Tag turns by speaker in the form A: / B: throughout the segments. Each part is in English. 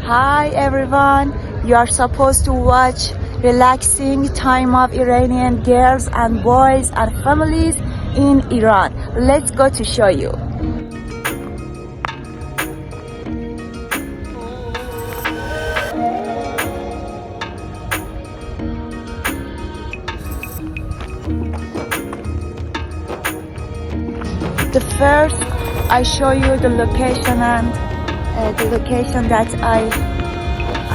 A: Hi everyone, you are supposed to watch relaxing time of Iranian girls and boys and families in Iran. Let's go to show you. The first I show you the location and the location that I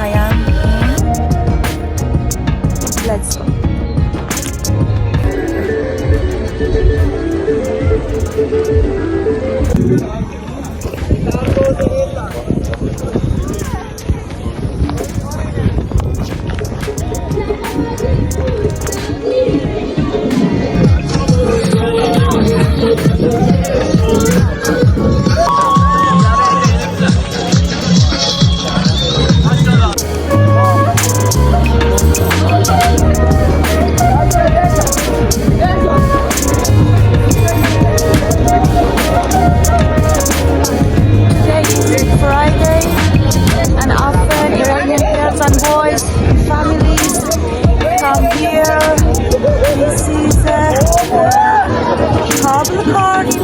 A: am in. Let's go.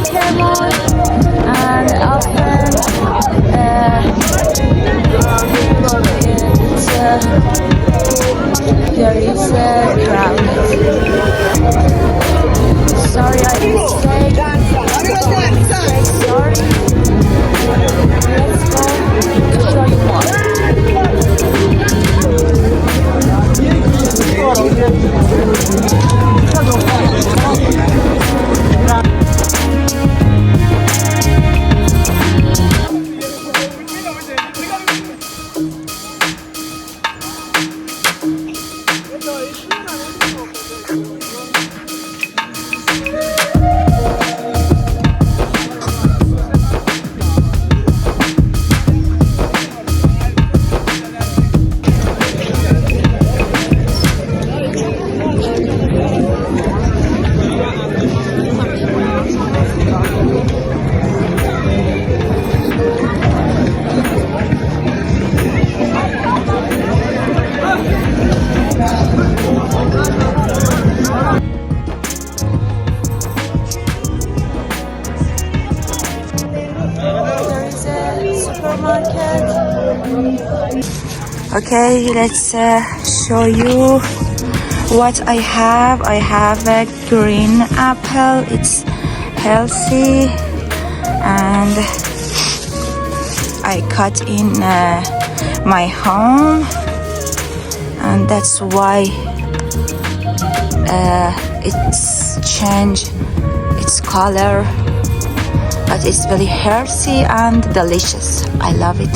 A: KERMAN, and often there is a crowd. Sorry, I didn't say. Sorry. Let's go to show you more. Okay, let's show you what I have. I have a green apple. It's healthy, and I cut in my home, and that's why it's changed its color, but it's very healthy and delicious. I love it.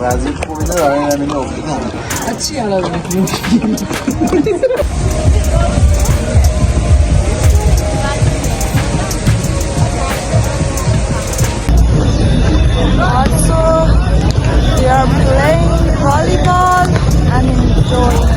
B: وضعیت خوبی نداره همین افتادم
C: از چی الان میکنیم؟
A: Also, we are playing volleyball and enjoying.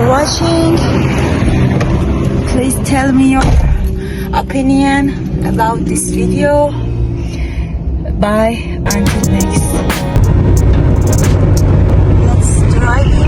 A: Watching. Please tell me your opinion about this video. Bye until next. Let's drive.